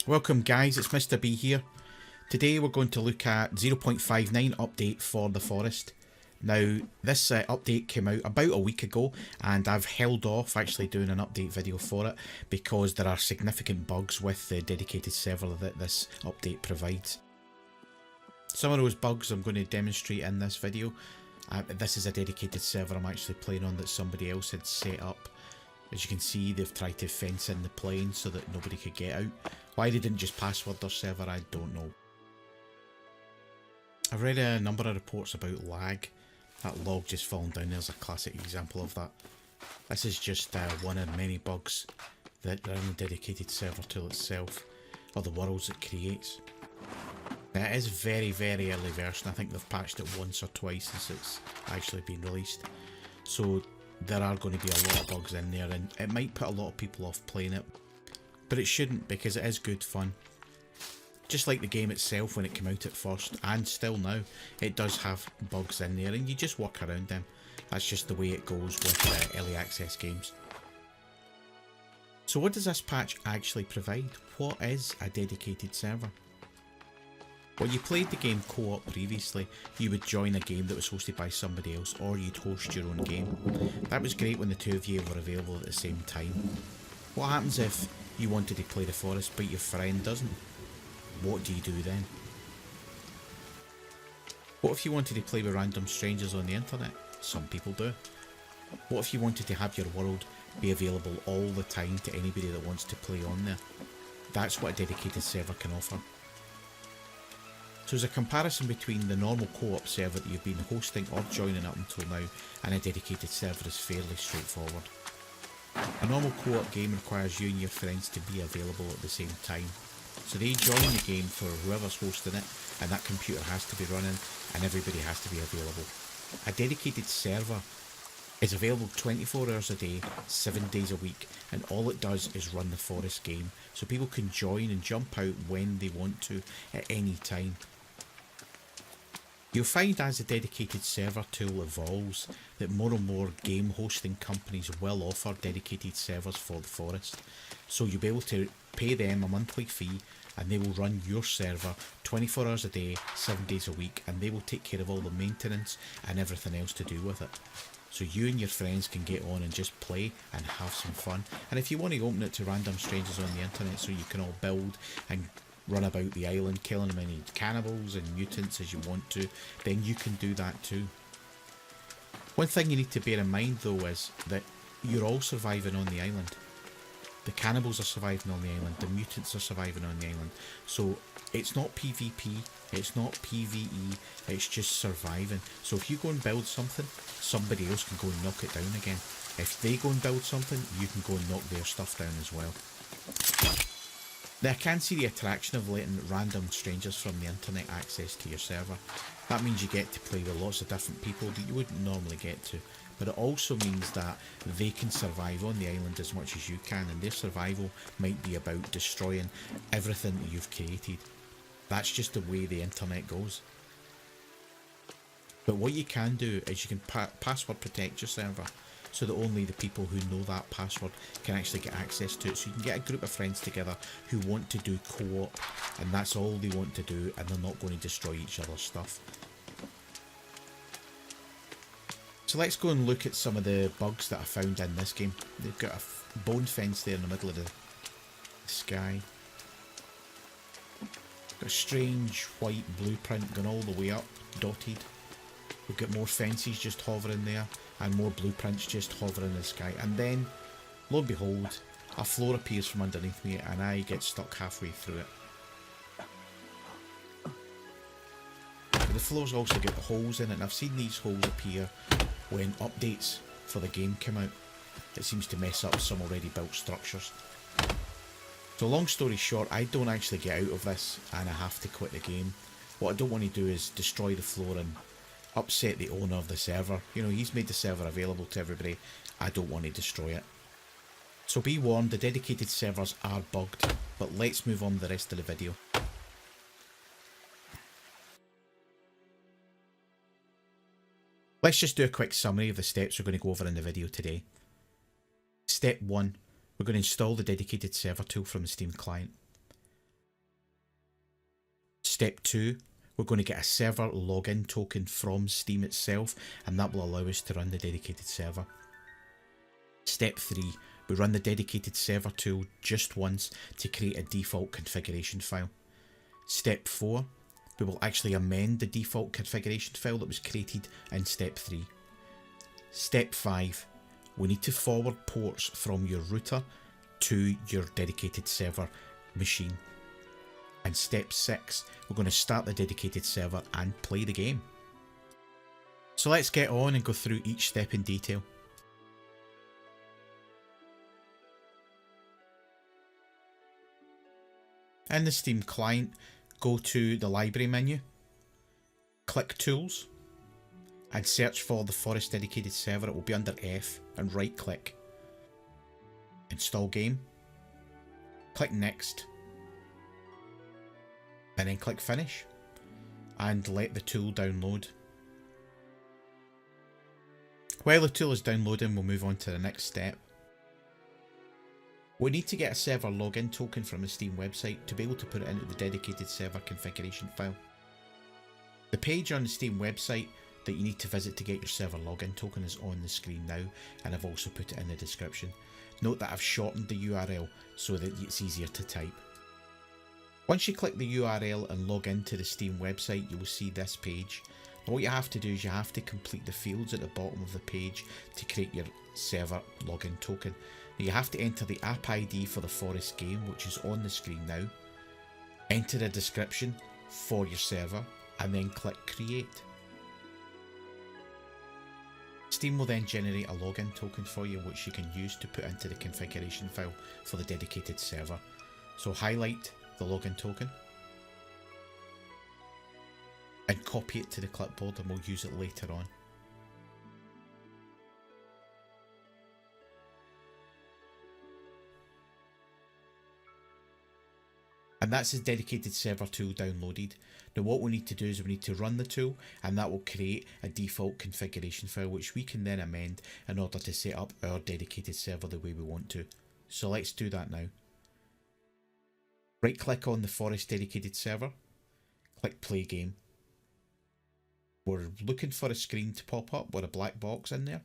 Welcome guys, it's Mr. B here. Today we're going to look at 0.59 update for the Forest. Now this update came out about a week ago and I've held off actually doing an update video for it because there are significant bugs with the dedicated server that this update provides. Some of those bugs I'm going to demonstrate in this video. This is a dedicated server I'm actually playing on that somebody else had set up. As you can see, they've tried to fence in the plane so that nobody could get out. Why they didn't just password their server, I don't know. I've read a number of reports about lag. That log just falling down there's a classic example of that. This is just one of many bugs that are in the dedicated server tool itself, or the worlds it creates. Now, it is very early version. I think they've patched it once or twice since it's actually been released. So there are going to be a lot of bugs in there and it might put a lot of people off playing it. But it shouldn't, because it is good fun. Just like the game itself when it came out at first, and still now, it does have bugs in there and you just work around them. That's just the way it goes with early access games. So what does this patch actually provide? What is a dedicated server? When you played the game co-op previously, you would join a game that was hosted by somebody else, or you'd host your own game. That was great when the two of you were available at the same time. What happens if you wanted to play the Forest but your friend doesn't? What do you do then? What if you wanted to play with random strangers on the internet? Some people do. What if you wanted to have your world be available all the time to anybody that wants to play on there? That's what a dedicated server can offer. So as a comparison between the normal co-op server that you've been hosting or joining up until now and a dedicated server is fairly straightforward. A normal co-op game requires you and your friends to be available at the same time. So they join the game for whoever's hosting it, and that computer has to be running and everybody has to be available. A dedicated server is available 24 hours a day, 7 days a week, and all it does is run the Forest game, so people can join and jump out when they want to at any time. You'll find as the dedicated server tool evolves that more and more game hosting companies will offer dedicated servers for the Forest. So you'll be able to pay them a monthly fee and they will run your server 24 hours a day, 7 days a week, and they will take care of all the maintenance and everything else to do with it. So you and your friends can get on and just play and have some fun. And if you want to open it to random strangers on the internet so you can all build and run about the island killing as many cannibals and mutants as you want to, then you can do that too. One thing you need to bear in mind though is that you're all surviving on the island. The cannibals are surviving on the island, the mutants are surviving on the island. So it's not PvP, it's not PvE, it's just surviving. So if you go and build something, somebody else can go and knock it down again. If they go and build something, you can go and knock their stuff down as well. Now I can see the attraction of letting random strangers from the internet access to your server. That means you get to play with lots of different people that you wouldn't normally get to. But it also means that they can survive on the island as much as you can, and their survival might be about destroying everything that you've created. That's just the way the internet goes. But what you can do is you can password protect your server, so that only the people who know that password can actually get access to it. So you can get a group of friends together who want to do co-op, and that's all they want to do, and they're not going to destroy each other's stuff. So let's go and look at some of the bugs that I found in this game. They've got a bone fence there in the middle of the sky. Got a strange white blueprint going all the way up, dotted. We've got more fences just hovering there, and more blueprints just hovering in the sky. And then, lo and behold, a floor appears from underneath me and I get stuck halfway through it. The floor's also got holes in it, and I've seen these holes appear when updates for the game come out. It seems to mess up some already built structures. So long story short, I don't actually get out of this and I have to quit the game. What I don't want to do is destroy the floor and upset the owner of the server. You know, he's made the server available to everybody. I don't want to destroy it. So be warned, the dedicated servers are bugged, but let's move on to the rest of the video. Let's just do a quick summary of the steps we're going to go over in the video today. Step 1. We're going to install the dedicated server tool from the Steam client. Step 2, we're going to get a server login token from Steam itself, and that will allow us to run the dedicated server. Step 3, we run the dedicated server tool just once to create a default configuration file. Step 4, we will actually amend the default configuration file that was created in Step 3. Step 5, we need to forward ports from your router to your dedicated server machine. And Step 6, we're going to start the dedicated server and play the game. So let's get on and go through each step in detail. In the Steam client, go to the library menu, click Tools, and search for the Forest Dedicated Server. It will be under F, and right click. Install game. Click Next. And then click Finish. And let the tool download. While the tool is downloading, we'll move on to the next step. We need to get a server login token from the Steam website to be able to put it into the dedicated server configuration file. The page on the Steam website that you need to visit to get your server login token is on the screen now, and I've also put it in the description. Note that I've shortened the URL so that it's easier to type. Once you click the URL and log into the Steam website, you will see this page. And what you have to do is you have to complete the fields at the bottom of the page to create your server login token. Now you have to enter the app ID for the Forest game, which is on the screen now. Enter a description for your server and then click Create. Steam will then generate a login token for you, which you can use to put into the configuration file for the dedicated server. So highlight the login token and copy it to the clipboard, and we'll use it later on. And that's the dedicated server tool downloaded. Now what we need to do is we need to run the tool, and that will create a default configuration file which we can then amend in order to set up our dedicated server the way we want to. So let's do that now. Right click on the Forest Dedicated Server, click Play Game. We're looking for a screen to pop up with a black box in there.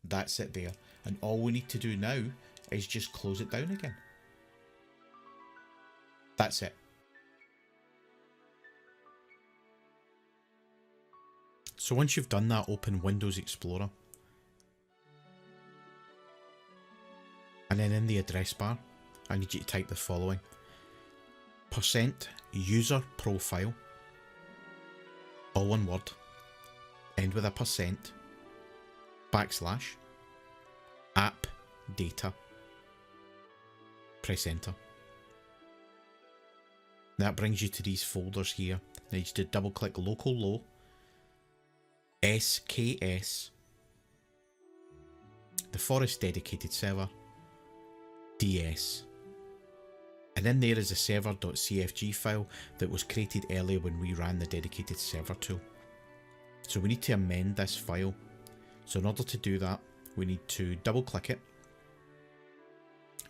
That's it there. And all we need to do now is just close it down again. That's it. So once you've done that, open Windows Explorer. And then in the address bar, I need you to type the following. %userprofile, all one word, end with a %, /Appdata. Press enter. That brings you to these folders here. Now you just double click LocalLow, SKS, the Forest Dedicated Server, DS. And in there is a server.cfg file that was created earlier when we ran the dedicated server tool. So we need to amend this file. So in order to do that, we need to double click it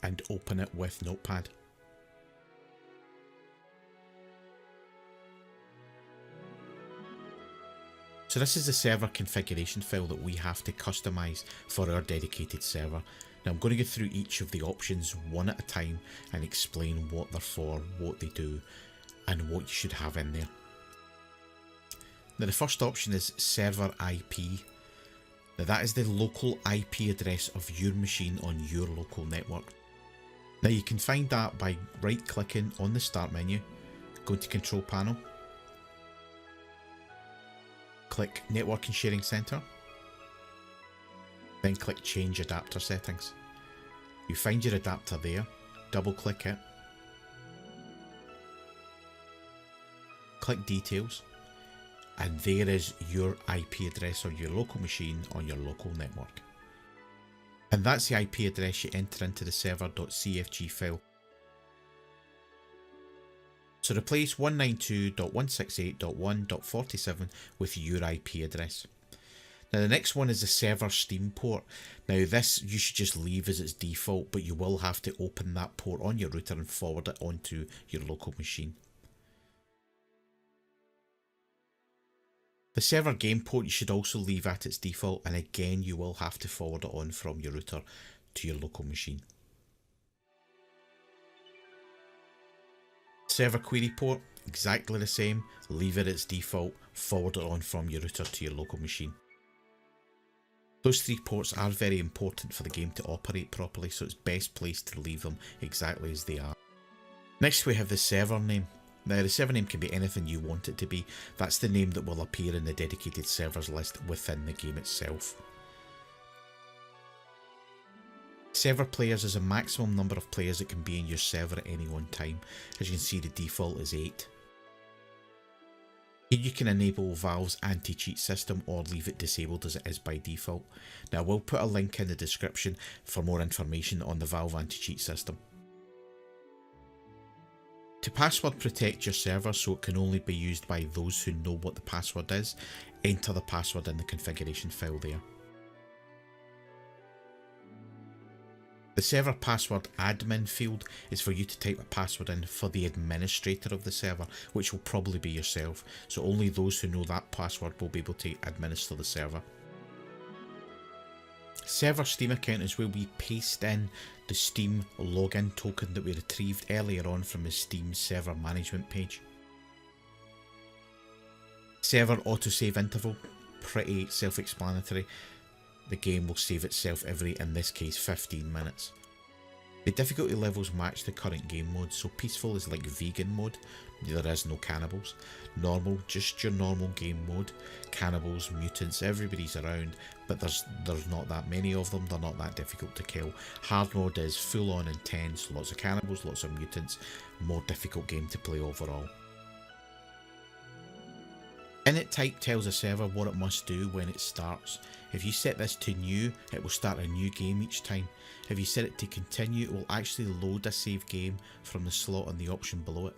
and open it with Notepad. So this is the server configuration file that we have to customize for our dedicated server. Now I'm going to go through each of the options one at a time and explain what they're for, what they do, and what you should have in there. Now the first option is server IP. Now that is the local IP address of your machine on your local network. Now you can find that by right clicking on the start menu, go to Control Panel, click Network and Sharing Center, then click Change Adapter Settings. You find your adapter there, double click it, click Details, and there is your IP address of your local machine on your local network. And that's the IP address you enter into the server.cfg file. So replace 192.168.1.47 with your IP address. Now the next one is the server Steam port. Now this you should just leave as its default, but you will have to open that port on your router and forward it onto your local machine. The server game port you should also leave at its default, and again you will have to forward it on from your router to your local machine. Server query port, exactly the same, leave it at its default, forward it on from your router to your local machine. Those three ports are very important for the game to operate properly, so it's best placed to leave them exactly as they are. Next we have the server name. Now the server name can be anything you want it to be. That's the name that will appear in the dedicated servers list within the game itself. Server players is a maximum number of players that can be in your server at any one time. As you can see, the default is 8. Here you can enable Valve's anti-cheat system or leave it disabled as it is by default. Now I will put a link in the description for more information on the Valve anti-cheat system. To password protect your server so it can only be used by those who know what the password is, enter the password in the configuration file there. The server password admin field is for you to type a password in for the administrator of the server, which will probably be yourself, so only those who know that password will be able to administer the server. Server Steam account is where we paste in the Steam login token that we retrieved earlier on from the Steam server management page. Server autosave interval, pretty self-explanatory. The game will save itself every, in this case, 15 minutes. The difficulty levels match the current game mode, so peaceful is like vegan mode, there is no cannibals. Normal, just your normal game mode. Cannibals, mutants, everybody's around, but there's not that many of them, they're not that difficult to kill. Hard mode is full on intense, lots of cannibals, lots of mutants, more difficult game to play overall. Init type tells a server what it must do when it starts. If you set this to new, it will start a new game each time. If you set it to continue, it will actually load a save game from the slot on the option below it.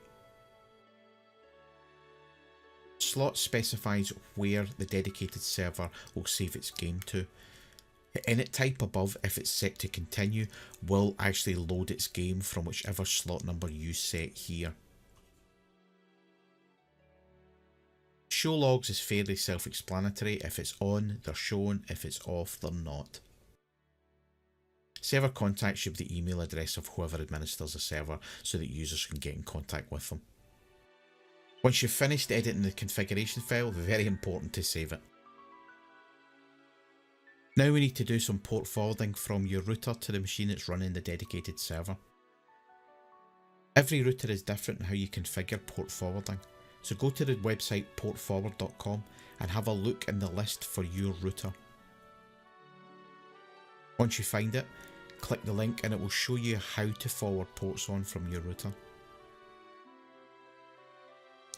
Slot specifies where the dedicated server will save its game to. The init type above, if it's set to continue, will actually load its game from whichever slot number you set here. Show logs is fairly self-explanatory. If it's on, they're shown. If it's off, they're not. Server contact should be the email address of whoever administers the server so that users can get in contact with them. Once you've finished editing the configuration file, very important to save it. Now we need to do some port forwarding from your router to the machine that's running the dedicated server. Every router is different in how you configure port forwarding. So go to the website portforward.com and have a look in the list for your router. Once you find it, click the link and it will show you how to forward ports on from your router.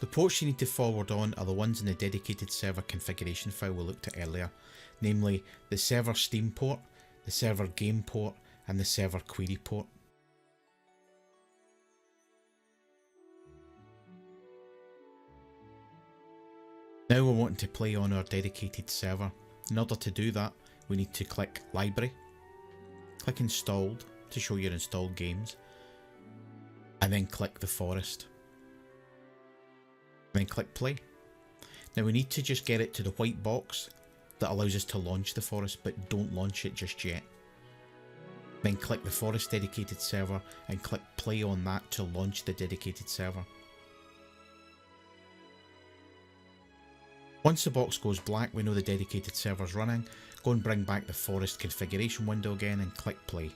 The ports you need to forward on are the ones in the dedicated server configuration file we looked at earlier, namely the server Steam port, the server game port and the server query port. Now we're wanting to play on our dedicated server. In order to do that, we need to click Library, click Installed to show your installed games, and then click The Forest. Then click Play. Now we need to just get it to the white box that allows us to launch The Forest, but don't launch it just yet. Then click the Forest Dedicated Server and click Play on that to launch the dedicated server. Once the box goes black, we know the dedicated server's running. Go and bring back the Forest configuration window again and click Play.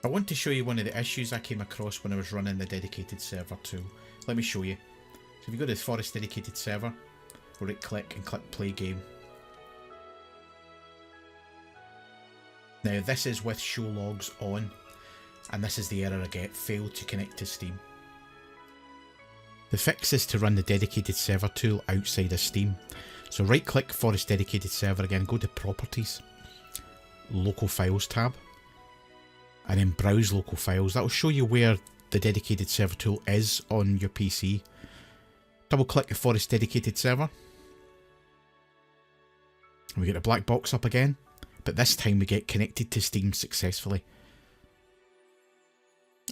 I want to show you one of the issues I came across when I was running the dedicated server tool. Let me show you. So if you go to the Forest Dedicated Server, right click and click Play Game. Now this is with show logs on, and this is the error I get, failed to connect to Steam. The fix is to run the dedicated server tool outside of Steam. So right click Forest Dedicated Server again, go to Properties, Local Files tab, and then Browse Local Files. That will show you where the dedicated server tool is on your PC. Double click the Forest Dedicated Server. And we get a black box up again, but this time we get connected to Steam successfully.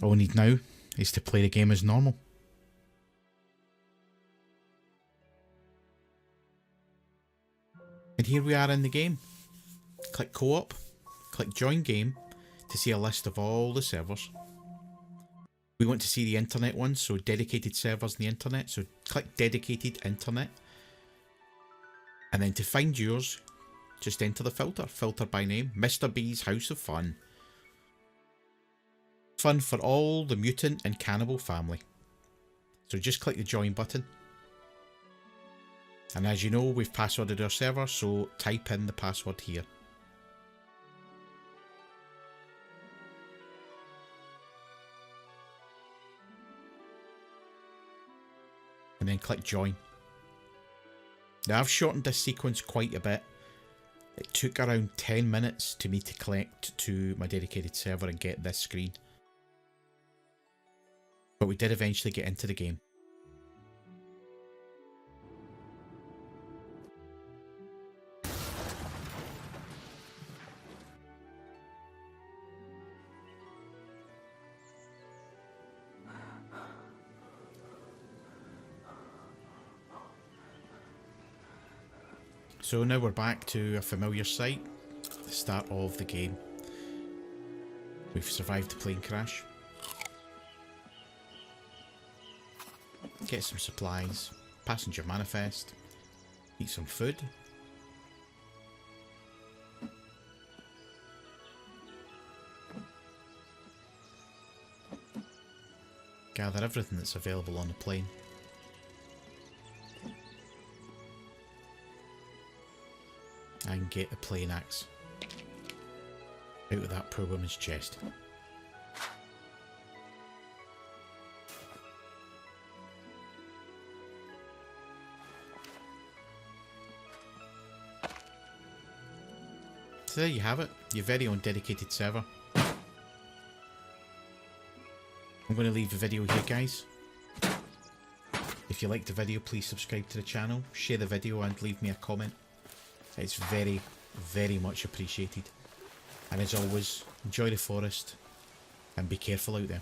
All we need now is to play the game as normal. And here we are in the game. Click co-op, click join game to see a list of all the servers. We want to see the internet ones, so dedicated servers in the internet, so click dedicated internet. And then to find yours, just enter the filter by name, Mr. B's House of Fun. Fun for all the mutant and cannibal family. So just click the join button. And as you know, we've passworded our server, so type in the password here. And then click join. Now I've shortened this sequence quite a bit. It took around 10 minutes to me to connect to my dedicated server and get this screen. But we did eventually get into the game. So now we're back to a familiar site, the start of the game. We've survived the plane crash. Get some supplies, passenger manifest, eat some food. Gather everything that's available on the plane. And get the plane axe out of that poor woman's chest. So there you have it, your very own dedicated server. I'm going to leave the video here, guys. If you liked the video, please subscribe to the channel, share the video and leave me a comment. It's very, very much appreciated. And as always, enjoy the forest and be careful out there.